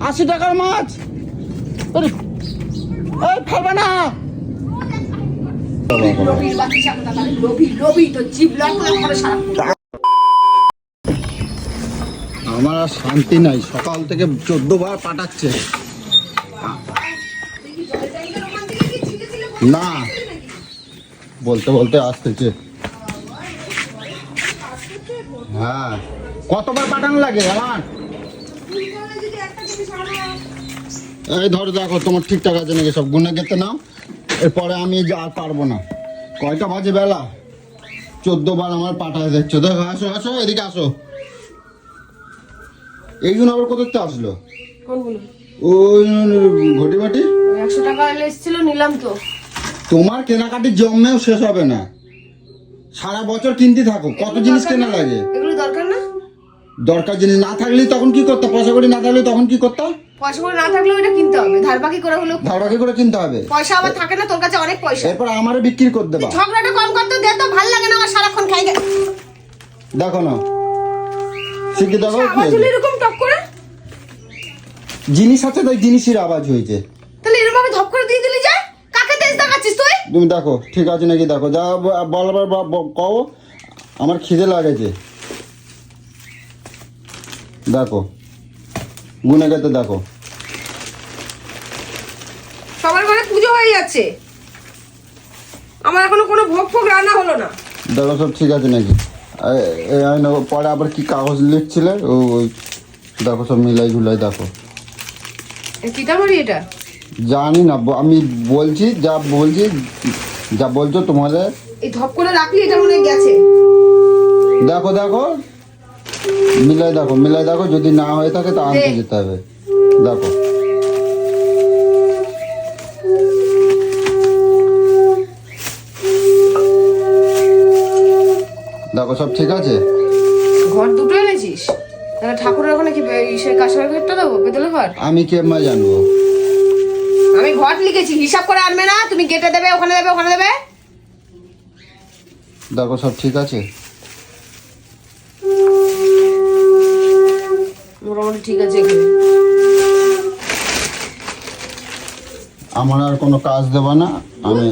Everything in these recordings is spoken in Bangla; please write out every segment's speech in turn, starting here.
80 টাকার মাছ। ওই খাবে না। আমার আর শান্তি নাই, সকাল থেকে 14 বার পাঠাচ্ছে। না বলতে বলতে আসতেছে। হ্যাঁ, কতবার পাঠানো লাগে আমার? এই ধরো, দেখো তোমার ঠিকঠাক আছে নাকি, সব গুনে গেতে নাও। এরপরে আমি আর পারবো না। কয়টা বাজে বেলা? 14 বার আমার পাঠায় দেখছো। দেখো, আসো আসো, এদিকে আসো। এইগুলো আবার কোথাতে আসলো? ওই ঘটি বাটি 100 টাকা এসেছিল, নিলাম তো। তোমার কেনাকাটির জন্মেও শেষ হবে না। সারা বছর কিনতে থাকো, কত জিনিস কেনা লাগে। এগুলো দরকার না? দরকার জিনিস না থাকলে তখন কি করতে? পয়সা কড়ি না থাকলে তখন কি করতে? পয়সা করে না থাকলে ওটা কিনতে হবে, ধার বাকি করে হলো। ধার বাকি করে কিনতে হবে। পয়সা আবার থাকে না তোর কাছে, অনেক পয়সা। এরপর আমারে বিক্রি করে দেবা। ঝগড়াটা কম করতে দে তো, ভালো লাগে না আমার সারাক্ষণ খাই। দেখো না, শিখে দেখো। আওয়াজ হলো এরকম টপ করে। জিনিস আছে তাই জিনিসের আওয়াজ হয়েছে। তাহলে এরকম ভাবে ধপ করে দিয়ে দিলি যা। কাকে তেজ দেখাচ্ছিস তুই? তুমি দেখো ঠিক আছে নাকি, দেখো যা বলবার কও। আমার খিদে লাগেছে, দেখো গুনে গেতে দেখো। সবার ঘরে পুজো হয়ে যাচ্ছে, আমার এখনো কোনো ভোগ ফোগ রান্না হলো না। দেখো সব ঠিক আছে নাকি। পরে আবার কি কাগজ লিখছিলে? ওই দেখো সব মিলাই ঝুলাই দেখো। কিতামারি এটা জানি না, আমি বলছি যা বলছি, যা বলছো তোমাদের। এই ধপ করে রাখলি এটা মনে গেছে। দেখো দেখো, মিলাই দেখো, যদি না হয়ে থাকে তা আনতে যেতে হবে। দেখো দেখো সব ঠিক আছে। ঘর দুটো এনেছিস? তাহলে ঠাকুরের ওখানে কি সে কাশার ঘরটা দেবো, পেতলের ঘর? আমি কেমন জানবো? আমি ঘট লিখেছি, হিসাব করে আনবে না। তুমি গেটে দেবে, ওখানে দেবে, ওখানে দেবে। দেখো সব ঠিক আছে। মোটামুটি ঠিক আছে এখানে। আমার আর কোনো কাজ দেবা না আমি।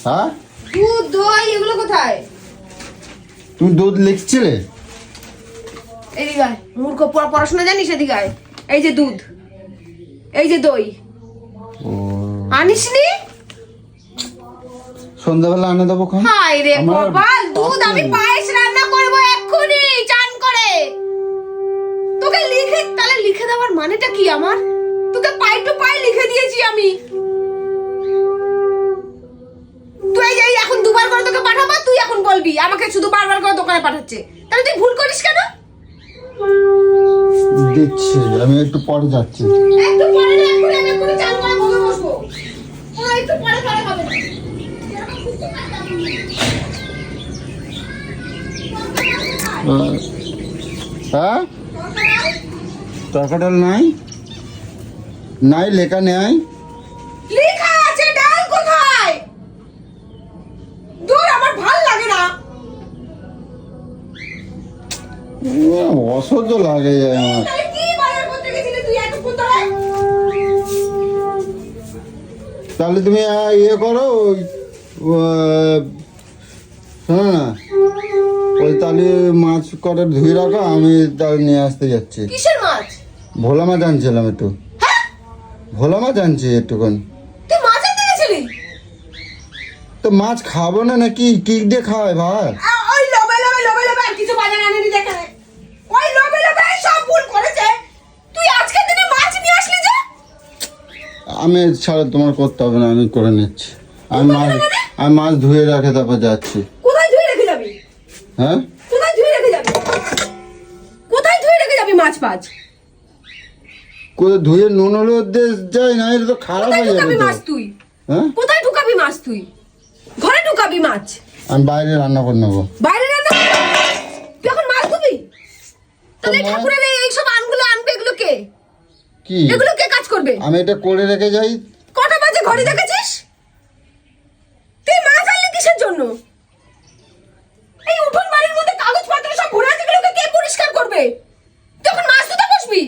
হ্যাঁ, দুধ দই এগুলো কোথায়? তুমি দুধ লিখছিলে? এদিকে আয়, মূর্খ, পড়াশোনা জানিস? এদিকে আয়। এই যে দুধ, এই যে দই। আনিসনি? সন্ধ্যাবেলা আনে দেবো। হাই রে কপাল, দুধ আমি পায়েস রান্না করবো এক্ষুনি চান করে। তোকে লিখে, তাহলে লিখে দেওয়ার মানেটা কি আমার? তোকে পাই টু পাই লিখে দিয়েছি আমি। তুই এই এখন দুবার করে তোকে পাঠাবো, তুই এখন বলবি আমাকে শুধু বারবার করে দোকানে পাঠাচ্ছে। তাহলে তুই ভুল করিস কেন? দিচ্ছি, আমি একটু পরে যাচ্ছি। একটু পরে না, এক্ষুনি আমি এক্ষুনি চান করে বসে বসবো। একটু পরে পরে হবে না। হ্যাঁ, তরকারি নাই, নাই লেখা নেই। লেখা আছে, ডাল কোথায়? দূর, আমার ভাল লাগে না। অসহ্য লাগে আমার। তাহলে কি বাজার করতে গেছিলে তুই এতক্ষণ ধরে? তাহলে তুমি ইয়ে করো, শোনো না, ওই তাহলে মাছ কটা ধুয়ে রাখো, আমি তাহলে নিয়ে আসতে যাচ্ছি। কিসের মাছ? ভোলা মাছ আনছিলাম একটু। হ্যাঁ, ভোলা মাছ আনছি একটুখানি। তুই মাছ আনতে গেছিলি? তো মাছ খাবো না নাকি? কি দিয়ে খাওয়ায় ভাই? ওই লোভে লোভে লোভে লোভে আর কিছু বাজার আনেনি দেখে। ওই লোভে লোভে সব ভুল করেছে। তুই আজকের দিনে মাছ নিয়ে আসলি যে? আমি ছাড়া তোমার করতে হবে না, আমি করে নিচ্ছি। আমি মাছ ধুয়ে রাখে তারপর যাচ্ছি। কোথায় ধুয়ে রেখে যাবি? হ্যাঁ, কোথায় ধুয়ে রেখে যাবি? কোথায় ধুয়ে রেখে যাবি মাছ ফাছ? কোথায় ধুয়ে নুন হলুদ দিয়ে যায় না, এটা তো খারাপ হয়ে যাবে তো। মাছ তুই হ্যাঁ, কোথায় ঢুকাবি মাছ? তুই ঘরে ঢুকাবি মাছ? আমি বাইরে রান্না করে নেবো। বাইরে রান্না করবি? তুই এখন মাছ ধুবি? তাহলে ঠাকুরের এই সব আনগুলো আনবে, এগুলো কে? কি এগুলো কে কাজ করবে? আমি এটা করে রেখে যাই। কটা বাজে ঘড়ি দেখেছিস? তুই মাছ আনলি কিসের জন্য? এই উঠোন বাড়ির মধ্যে কাগজপত্র সব ভরে আছে, এগুলোকে কে পরিষ্কার করবে? তুই এখন মাছ ধুতে বসবি?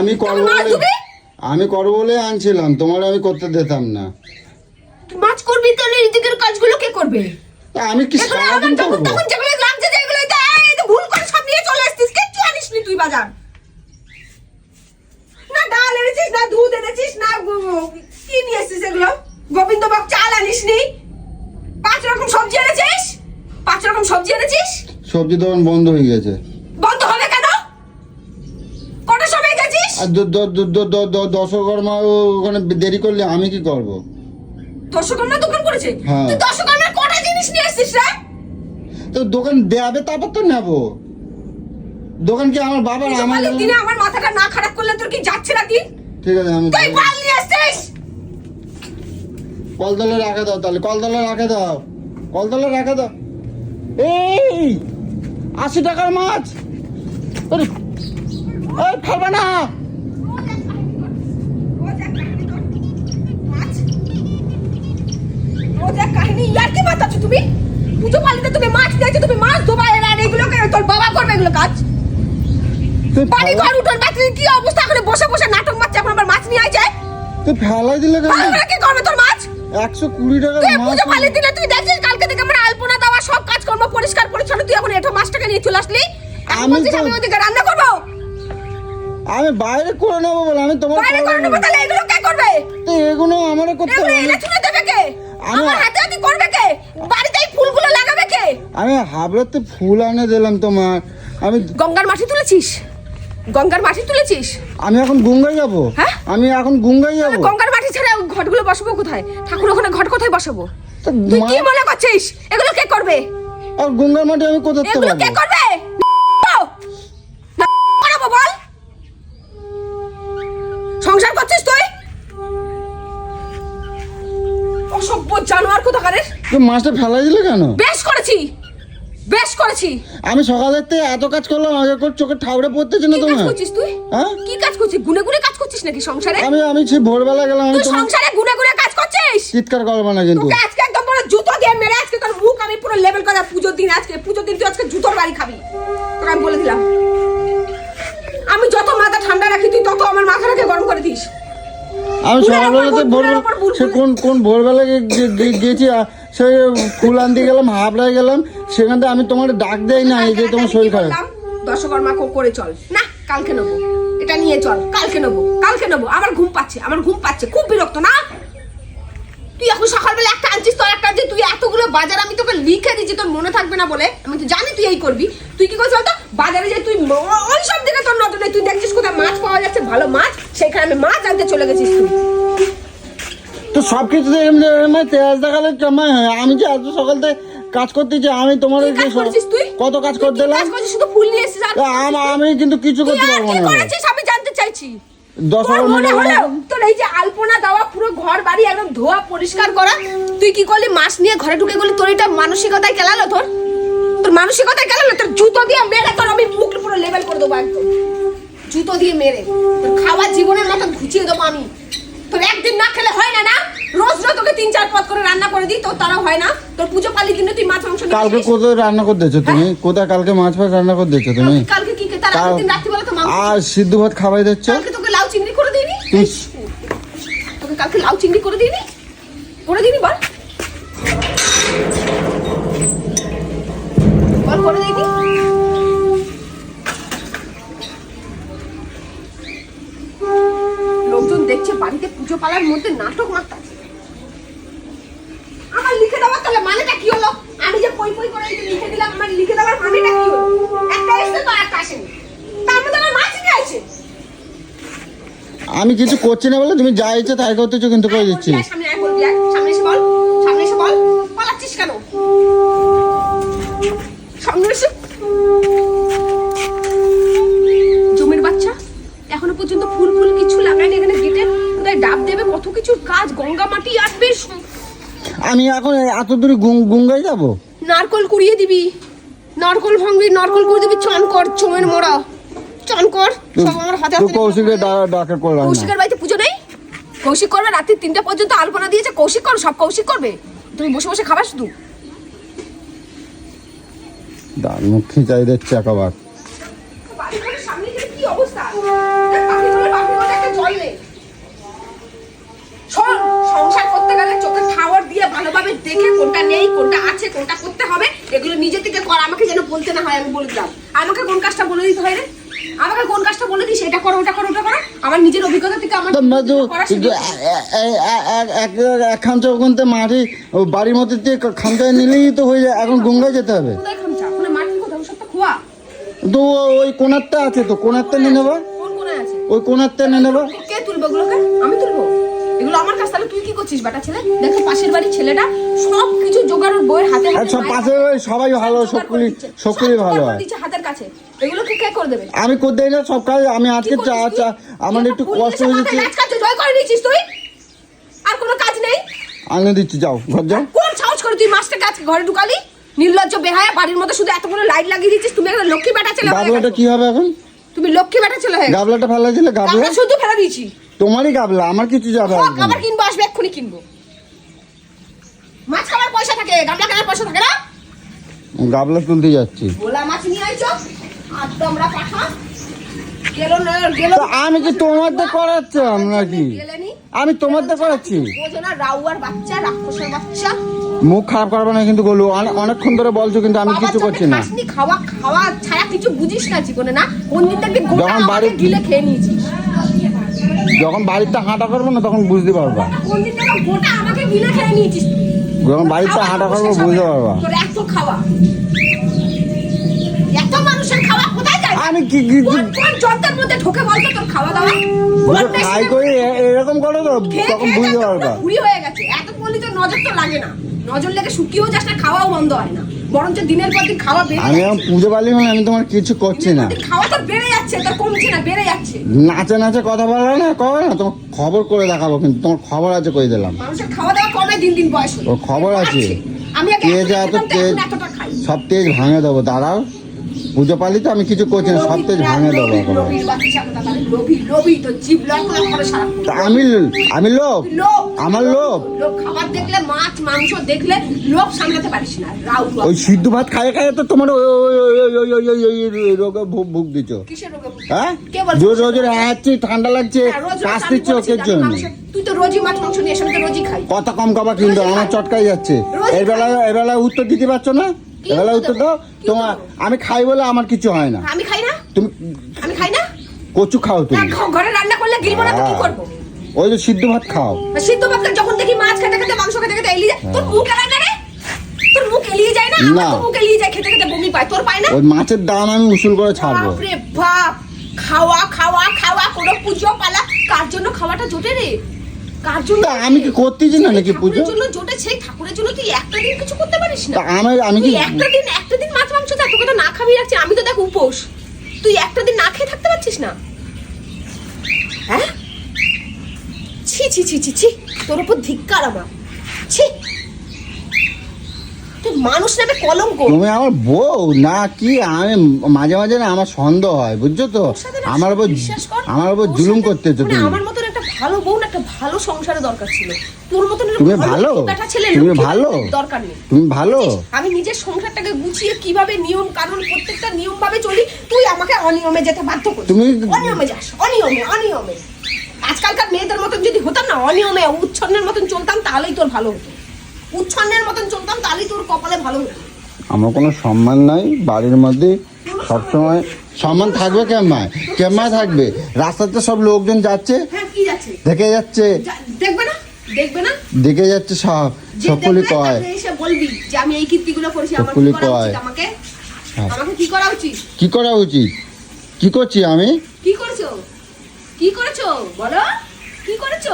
আমি করবো মাছ বলে ধুবি? আমি করবো বলে আনছিলাম, তোমার আমি করতে দিতাম না। তুই মাছ করবি তাহলে এদিকের কাজগুলো কে করবে? তা আমি কি এগুলো আমার সারাদিন যখন করবো? তখন যেগুলো লাগছে যেগুলো এই তো ভুল করে সব নিয়ে চলে আসছিস, কিচ্ছু আনিসনি তুই বাজার। না ডাল এনেছিস, না দুধ এনেছিস, না কি নিয়ে এসছিস এগুলো? গোবিন্দভোগ চাল আনিসনি, 5 রকম সবজি এনেছিস, 5 রকম সবজি এনেছিস। সবজি দোকান বন্ধ হয়ে গেছে। বন্ধ হবে কেন? কটার সময় গেছিস? আর দশকর্মা ওখানে দেরি করলে আমি কি করব? দশকর্মা দোকান করেছে? হ্যাঁ। তুই দশকর্মার কটা জিনিস নিয়ে এসছিস রে? তো দোকান দেবে তারপর তো নেবো। দোকান কি আমার বাবার? আমার আমার দিনে আমার মাথাটা না খারাপ করলে তোর কি যাচ্ছে না দিন? ঠিক আছে, আমি তুই পাল নিয়ে আসছিস। কলতলে রাখে দাও, তাহলে কলতলে রাখে দাও, কলতলে রাখে দাও। এই 80 টাকার মাছ, আরে, এই খাবে না। তুমি পুজো পালিতে তুমি মাছ দিয়েছো, তুমি মাছ ধোবা, আর এগুলো তোর বাবা করবে এগুলো কাজ? তুই বাড়ি ঘর উঠোন বাচ্চা কি অবস্থা করে বসে বসে নাটক মারছে, এখন আবার মাছ নিয়ে আইছে। তুই ফেলাই দিলে কেন? তাহলে কি করবে তোর মাছ? 120 টাকার তুই মাছ। পুজো পালি দিলে তুই দেখছিস কালকে থেকে আমার আলপনা দেওয়া সব কাজকর্ম পরিষ্কার পরিচ্ছন্ন, তুই এখন এঠো মাছটাকে নিয়ে চলে আসলি। আমি আমি ওদিকে রান্না করবো, আমি বাইরে করে নেবো বলে আমি তোমার বাইরে করে নেবো, তাহলে এগুলো কে করবে? তো এগুলো আমারও করতে এগুলো হবে। এনে চুলে দেবে কে? আমি- আমার হাতে হাতে করবে কে? বাড়িতে এই ফুলগুলো লাগাবে কে? আমি হাবড়াতে ফুল আনে দিলাম তোমার। আমি গঙ্গার মাটি তুলেছিস? গঙ্গার মাটি তুলেছিস? আমি এখন গঙ্গায় যাবো। হ্যাঁ? আমি এখন গঙ্গায় যাবো। গঙ্গার মাটি ছাড়া ঘটগুলো বসাবো কোথায়? ঠাকুর ওখানে ঘট কোথায় বসাবো? তো তুই কি মা- মনে করছিস এগুলো কে করবে? আর গঙ্গার মাটি আমি কোথায় এগুলো কে পাবো? করবে? না করাবো বল? সংসার করছিস তুই? অসভ্য জানোয়ার কোথাকারের। তুই মাছটা ফেলাই দিলে কেন? বেশ করেছি, বেশ করেছি। আমি সকালের থেকে এত কাজ করলাম, আগে করে চোখে ঠাউরে পড়তেছে না কি কাজ তোমার? করছিস তুই? হ্যাঁ? কি কাজ করছিস? গুনে গুনে কাজ করছিস নাকি সংসারে? আমি সেই ভোরবেলা গেলাম, আমি তুই তোমার সংসারে গুনে গুনে কাজ করছিস? চিৎকার করবো না কিন্তু। তোকে আজকে একদম পুরো জুতো দিয়ে মেরে আজকে তোর মুখ আমি পুরো লেভেল করে পুজোর দিন, আজকে পুজোর দিন তুই আজকে জুতোর বাড়ি খাবি, তোকে আমি বলে দিলাম। আমি যত মাথা ঠান্ডা রাখি তুই তত আমার মাথাটাকে গরম করে দিস। আমি ফুলের সকালবেলাতে ওপর ভোরবেলা বুলবুল। সে কোন ভোরবেলা গেছি সে ফুল আনতে গেলাম, হাবড়ায় গেলাম, সেখান থেকে আমি তোমার ডাক দেই না এই যে তোমার শরীর খারাপ। দশকর্মা করে চল না, কালকে নেবো, এটা নিয়ে চল, কালকে নেবো, কালকে নেবো। আমার ঘুম পাচ্ছে, আমার ঘুম পাচ্ছে, খুব বিরক্ত না? তুই এখন সকালবেলা একটা আনছিস, তোর একটা আনছিস, তুই এতগুলো বাজার আমি তোকে লিখে দিচ্ছি তোর মনে থাকবে না বলে, আমি তো জানি তুই এই করবি। তুই কি করছিস বলতো? বাজারে যে তুই ওই সব দিকে তোর নজর নেই, তুই দেখছিস কোথায় মাছ পাওয়া যাচ্ছে ভালো মাছ, সেখানে আমি মাছ আনতে চলে গেছিস তুই। তো সব কিছুতে তেজ দেখালে কেমন হয়? আমি যে এত সকাল থেকে কাজ করতেছি, আমি তোমার কি কাজ করেছিস তুই? কত কাজ তুই করতে কি দিলাম? কাজ করেছিস? শুধু ফুল নিয়ে এসেছিস আর কি করেছিস? আমি কিন্তু কিছু তুই করতে আর পারবো কি না। করেছিস আমি জানতে চাইছি। তোর 10 মনে হলো তোর এই যে আলপনা দেওয়া পুরো ঘর বাড়ি একদম ধোয়া পরিষ্কার করা, তুই কি করলি? মাছ নিয়ে ঘরে ঢুকে গেলি, তোর এটা মানসিকতায় গেলালো? তোর মানসিকতায় গেলালো? তোর জুতো দিয়ে মেরে তোর আমি মুখ পুরো লেভেল করে দেবো একদম, জুতো দিয়ে মেরে তোর খাওয়ার জীবনের মতো ঘুচিয়ে দেবো আমি। তোর একদিন না খেলে হয় না, না রোজ রোজ তোকে 3-4 পদ করে রান্না করে দিই, তোর তারা হয় না? তোর পুজো পালি দিনে তুই মাছ মাংস নিয়ে কালকে আসিস। কোথায় রান্না করে দিয়েছো তুমি? কোথায় কালকে মাছ ফাছ রান্না করে দিয়েছো তুমি? কালকে কি তার আগের দিন রাত্রিবেলা তো মাংস, আর সিদ্ধ ভাত খাওয়াই দিচ্ছ? কালকে তোকে লাউ চিংড়ি করে দিইনি? ইস, তোকে কালকে লাউ চিংড়ি করে দিইনি? করে দিইনি বল, বল করে দিইনি? লোকজন দেখছে বাড়িতে পুজো পালার মধ্যে নাটক মারতাছে। আমার লিখে দেওয়ার তাহলে মানেটা কি হলো? আমি যে পই পই করে এই যে লিখে দিলাম, আমার লিখে দেওয়ার মানেটা কি হলো? একটা এসে তো একটা আসেনি, তার মধ্যে আমার মাছ নিয়ে আসে। আমি কিছু করছি না বলে তুমি যা ইচ্ছে তাই করতেছো, কিন্তু করে দিচ্ছি। সামনে আয়, বলবি আয়, সামনে এসে বল, সামনে এসে বল, পালাচ্ছিস কেন? সামনে এসে জমির বাচ্চা এখনো পর্যন্ত ফুল ফুল কিছু লাগায়নি, এখানে গেটে কোথায় ডাব দেবে, কত কিছু কাজ, গঙ্গা মাটি আসবে, আমি এখন এত দূরে গঙ্গায় যাবো? নারকল কুড়িয়ে দিবি, নারকল ভাঙবি, নারকল করে দিবি, চান কর, চোমের মোড়া চান কর, সব আমার হাতে তুই হাতে। কৌশিকের ডাকে করলাম না। কৌশিকের বাড়িতে পুজো নেই? কৌশিক করবে, রাত্রি 3টা পর্যন্ত আলপনা দিয়েছে, কৌশিক করো, সব কৌশিক করবে, তুমি বসে বসে খাবার শুধু। দার মুখ খিচাই দিচ্ছে একেবারে। বাড়ি ঘরের সামনে কি অবস্থা? পাখি ঘরের বলতে না হয় আমি বলে দিলাম। আমাকে কোন কাজটা বলে দিতে হয় রে? আমাকে কোন কাজটা বলে দিস, এটা করো ওটা করো ওটা করো? আমার নিজের অভিজ্ঞতা থেকে আমার করা শিখে এক খামচা ওখান থেকে মাটি বাড়ির মধ্যে দিয়ে খামচায় নিলেই তো হয়ে যায়। এখন গঙ্গায় যেতে হবে। কোথায় খামচা? ওখানে মাটি কোথায়? সব তো খোয়া। তো ওই কোনারটা আছে, তো কোনারটা নিয়ে নেবো। কোন কোনায় আছে? ওই কোনারটা নিয়ে নেবো। কে তুলবে ওগুলোকে? আমি তুলবো? এগুলো আমার কাছে। তাহলে তুই কি করছিস বেটা ছেলে? দেখো পাশের বাড়ির ছেলেটা সব কিছু জোগাড় ওর বউয়ের হাতে আর সব পাশে সবাই ভালো, সকলেই ভালো হয়। হাতের কাছে এগুলোকে কে করে দেবে? আমি করে দেই না সব কাজ। আমি আজকে আমার একটু কষ্ট হয়েছে। জয় করে নিয়েছিস তুই, আর কোনো কাজ নেই। আনে দিচ্ছি, যাও ঘর যাও। কোন সাহস করে তুই মাছটাকে আজকে ঘরে ঢুকালি? নির্লজ্জ বেহায়া, বাড়ির মধ্যে শুধু এত বড় লাইট লাগিয়ে দিচ্ছিস। তুমি একটা লক্ষ্মী বেটা ছেলে হয়ে গাবলাটা গেছো। কি হবে এখন? তুমি লক্ষ্মী বেটা ছেলে হয়ে গেছো। গাবলাটা ফেলা দিলে, গাবলা গাবলা শুধু ফেলা দিয়েছি। তোমারই গাবলা, আমার কিছু যাবে না। খাবার কিনবো, আসবে এক্ষুনি কিনবো। মাছ খাবার পয়সা থাকে, গাবলা কেনার পয়সা থাকে না। গাবলা তুলতে যাচ্ছি। ভোলা মাছ নিয়ে আইছো, আজ আমরা পাঠা গেল না গেল। তো আমি কি তোমারটা করাচ্ছি নাকি? গেলেনি, আমি তোমারটা করাচ্ছি। বোঝো না, রাউয়ার বাচ্চা, রাক্ষসের বাচ্চা। মুখ খারাপ করবে না কিন্তু গোলু, অনেকক্ষণ ধরে বলছো কিন্তু আমি কিছু করছি না। খাওয়া খাওয়া ছাড়া কিছু বুঝিস না জীবনে না। কোন দিন থেকে যখন বাড়ি গিলে খেয়ে নিয়েছিস, যখন বাড়িতে হাঁটা করবো না তখন বুঝতে পারবা। কোন দিন থেকে গোটা আমাকে গিলে খেয়ে নিয়েছিস তুই। যখন বাড়িতে হাঁটা করবো বুঝতে পারবা। তোর এত খাওয়া, এত মানুষের খাওয়া কোথায় যায়? আমি কি কোন যন্ত্রের মধ্যে ঢোকে বলতো তোর খাওয়া দাওয়া? খাই করে এরকম করো তো তখন বুঝতে পারবা। বুড়ি হয়ে গেছে, এত বলি তো নজর তো লাগে না। নজর লেগে শুকিয়েও যাস না, খাওয়াও বন্ধ হয় না, বরঞ্চ দিনের পর দিন খাওয়া বেড়ে আমি যাচ্ছে। পুজো পালি মানে আমি তোমার কিছু করছি না। খাওয়া তো বেড়ে যাচ্ছে, তোর কমছে না, বেড়ে যাচ্ছে। নাচে নাচে কথা বলা না কবে না, তোমার খবর করে দেখাবো কিন্তু। তোমার খবর আছে কই দিলাম। মানুষের খাওয়া দাওয়া কমে দিন দিন বয়স হলে। ও খবর আছে। আমি আগে তেজ এত তেজ, এতটা খাই। সব তেজ ভাঙে দেবো। দাঁড়াও, পুজো পালি তো আমি কিছু করছি না, সব তেজ ভাঙে দেবো এখন। লোভীর বাচ্চা কোথাকার, লোভী লোভী, তো জিভ লক লক করে সারাক্ষণ। তা আমি লোভ, লোভ, আমার লোভ। লোভ খাবার দেখলে, মাছ মাংস দেখলে লোভ সামলাতে পারিস না। রাউ ওই সিদ্ধ ভাত খাই খাই তো তোমার ওই রোগে ভুগ দিচ্ছ। কিসের রোগে ভুগছিস? হ্যাঁ, কে বলছে? রোজ রোজ হাঁচছি, ঠান্ডা লাগছে, হ্যাঁ, রোজ রোজ কাশ আমি দিচ্ছ বলেছি ওকে যে আমি জন্য। তুই তো রোজই মাছ মাংস নিয়ে এসে, আমি তো রোজই খাই। কথা কম কবা কিন্তু আমার চটকাই যাচ্ছে। এবেলা উত্তর দিতে পারছো না। এবেলা উত্তর দাও। তোমার আমি খাই বলে আমার কিছু হয় না। আমি খাই না, তুমি আমি খাই না। কচু খাও তুমি। ঘরে রান্না করলে গিলবো না তো কি করবো? ওই যে সিদ্ধ ভাত খাও। সিদ্ধ ভাত যখন দেখি মাছ খেতে খেতে, মাংস খেতে খেতে এলিয়ে যায়। তোর মুখ এলাই না রে? তোর মুখ এলিয়ে যায় না? আমার তো মুখ এলিয়ে যায়, খেতে খেতে বমি পায়। তোর পায় না? ওই মাছের দাম আমি উসুল করে ছাড়বো। বাপরে বাপ, খাওয়া খাওয়া খাওয়া, কোনো পুজো পালা কার জন্য খাওয়াটা জোটে রে? কার জন্য? তা আমি কি করতেছি না নাকি পুজো? ঠাকুরের জন্য জোটে, সেই ঠাকুরের জন্য তুই একটা দিন কিছু করতে পারিস না? তা আমি কি তুই একটা দিন মাছ মাংস দেখ, তোকে তো না খাবি রাখছি। আমি তো দেখ উপোস, তুই একটা দিন না খেয়ে থাকতে পারছিস না? হ্যাঁ, ছি ছি ছি ছি ছি, তোর উপর ধিক্কার আমার। ছি, তুই মানুষ নেবে কলঙ্ক। তুমি আমার বউ না কি? আমি মাঝে মাঝে না আমার সন্দেহ হয়, বুঝছো তো? আমার উপর জুলুম করতেছো তুমি। আমার মতন একটা ভালো বউ না, একটা ভালো সংসারে দরকার ছিল। তোর মতন তুমি ভালো, তুমি ভালো, দরকার নেই। তুমি ভালো। আমি নিজের সংসারটাকে গুছিয়ে কিভাবে নিয়ম কানুন প্রত্যেকটা নিয়ম ভাবে চলি, তুই আমাকে অনিয়মে যেতে বাধ্য করিস। তুমি অনিয়মে যাস, অনিয়মে অনিয়মে। আজকালকার মেয়েদের মতন যদি হতাম না, অনিয়মে উচ্ছন্নের মতন চলতাম, তাহলেই তোর ভালো হতো। উচ্ছন্নের মতন চলতাম, তাহলেই তোর কপালে ভালো হতো। আমার কোনো সম্মান নাই বাড়ির মধ্যে। সবসময় সম্মান থাকবে কেমন থাকবে? রাস্তাতে সব লোকজন যাচ্ছে, হ্যাঁ, কি যাচ্ছে? দেখে যাচ্ছে, দেখবে না, দেখবে না, দেখে যাচ্ছে সব। যে সকলি দেখবে, কয়, তাকে এসে বলবি যে আমি এই কীর্তিগুলো করেছি, আমার কি সকলি করা কয়। উচিত? আমাকে হ্যাঁ। আমাকে কি করা উচিত? কি করা উচিত? কি করছি আমি? কি করেছো? কি করেছো বলো? কি করেছো?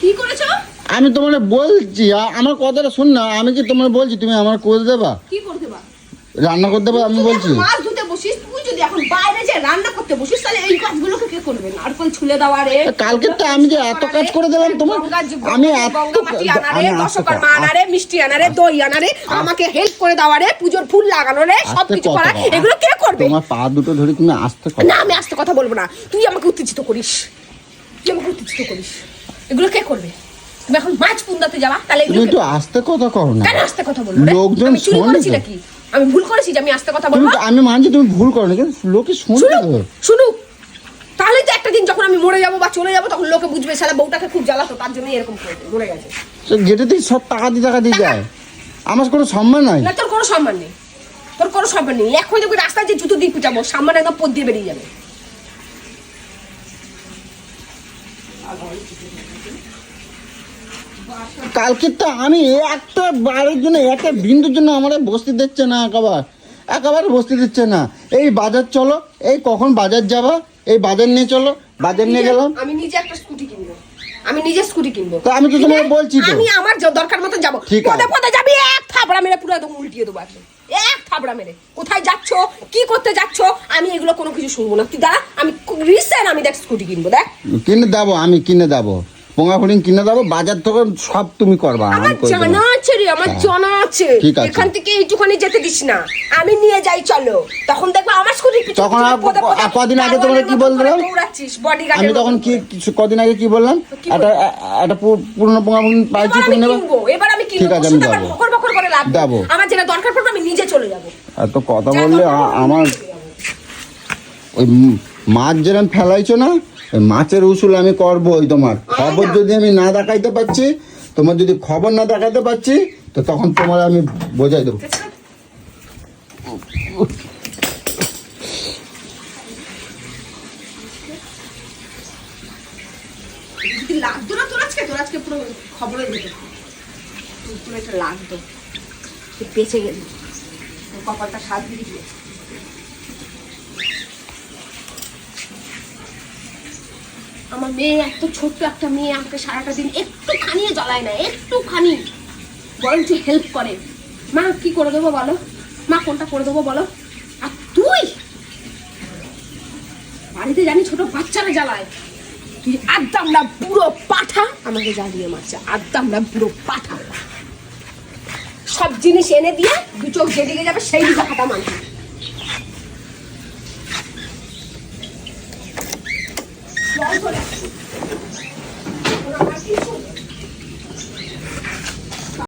কি করেছো? আমি তোমার বলছি, আমার কথাটা শুন না। আমি কি তোমার বলছি তুমি আমার করে দেবা? কি করতে বা? রান্না করতে দেবা? আমি তুই বলছি এখন মাছ ধুতে বসিস, তুই যদি এখন বাইরে যে রান্না করতে বসিস, তাহলে এই কাজগুলোকে কে করবে? নারকল ছুলে দেওয়া রে, কালকে তো আমি যে এত কাজ করে দিলাম তোমার, আমি এত গঙ্গামাটি আনা রে, দশকর্মা আনা রে, মিষ্টি আনা রে, দই আনা রে, আমাকে হেল্প করে দেওয়া রে, পুজোর ফুল লাগানো রে, সবকিছু করা, এগুলো কে করবে? তোমার পা দুটো ধরে তুমি আস্তে কথা। না, আমি আস্তে কথা বলবো না। তুই আমাকে উত্তেজিত করিস, তুই আমাকে উত্তেজিত করিস। এগুলো কে করবে? তুমি এখন মাছ পুন্দাতে যাবা, তাহলে তুমি এগুলো একটু আস্তে কথা করো না। কেন আস্তে কথা বলবো রে? লোকজন আমি চুরি শোনে করেছি তো। নাকি? আমি ভুল করেছি যে আমি আস্তে কথা তুমি বলবো? আমি মানছি তুমি ভুল করো না, কিন্তু লোকে শুনবে তো। শুনুক, তাহলে তো একটা দিন যখন আমি মরে যাবো বা চলে যাবো, তখন লোকে বুঝবে শালা বউটাকে খুব জ্বালাতো, তার জন্য এরকম করে মরে গেছে। গেটে থেকে সব টাকা দিয়ে যায়। আমার কোনো সম্মান নাই। না, তোর কোনো সম্মান নেই। তোর কোনো সম্মান নেই। এখন যখন রাস্তায় যে জুতো দিয়ে পিটাবো, সামনে একদম পদ দিয়ে বেরিয়ে যাবে। কালকে তো আমি একটা বারের জন্য একটা বিন্দুর জন্য আমার বসতে দিচ্ছে না, একেবারে বসতে দিচ্ছে না। এই বাজার চলো, এই কখন বাজার যাবা, এই বাজার নিয়ে চলো, বাজার নিয়ে গেলাম। আমি নিজে একটা স্কুটি কিনবো, আমি নিজে স্কুটি কিনবো। তো আমি তো তোমাকে বলছি তো, আমি আমার দরকার মতো যাবো। ঠিক আছে। পদে পদে যাবি, এক থাবড়া মেরে পুরো একদম উল্টিয়ে দেবো। এখন এক থাবড়া মেরে কোথায় যাচ্ছ, কি করতে যাচ্ছ, আমি এগুলো কোনো কিছু শুনবো না। তুই দাঁড়া, আমি রিসেন্ট আমি দেখ স্কুটি কিনবো। দেখ কিনে দেবো, আমি কিনে দেবো, পোঙা ফড়িং কিনে দেবো, বাজার থেকে সব তুমি করবা। আমার জানা আছে রে, আমার জানা আছে। ঠিক আছে। এখান থেকে এইটুখানি যেতে দিস না, আমি নিয়ে যাই চলো। তখন দেখবো আমার স্কুটি তখন কদিন আগে তোমরা কি বললাম, আমি তখন কি কদিন আগে কি বললাম, একটা পুরনো পোঙা ফড়িং পাইছি, তুমি নেবে। এবার আমি কিনবো। ঠিক আছে, আমি যাবো, বকর বকর করে লাভ নেই। যাবো। আমার যেটা দরকার পড়বে আমি নিজে চলে যাবো। এত কথা বললে আমার ওই মাছ যেরকম ফেলাইছো না, ওই মাছের উসুল আমি করবো। ওই তোমার খবর যদি আমি না দেখাইতে পারছি, তোমার যদি খবর না দেখাইতে পারছি, তো তখন তোমার আমি বোঝাই দেবো। লাগতো না তোর আজকে পুরো খবরে যেত, পুরো একটা লাগতো, বেঁচে গেলি, তোর কপালটা সাথ দিয়ে দিয়ে। আমার মেয়ে এত ছোট্ট একটা মেয়ে, আমাকে সারাটা দিন একটুখানি জ্বলায় না, একটুখানি বরঞ্চ হেল্প করে। মা কি করে দেবো বলো, মা কোনটা করে দেবো বলো। আর তুই বাড়িতে জানি ছোট বাচ্চারা জ্বালায়, তুই একদম না পুরো পাঠা আমাকে জ্বালিয়ে মারছে, একদম না পুরো পাঠা। সব জিনিস এনে দিয়ে দু চোখ যেদিকে যাবে সেই দিকে হাঁটা মানছে। জল চলে আসছে।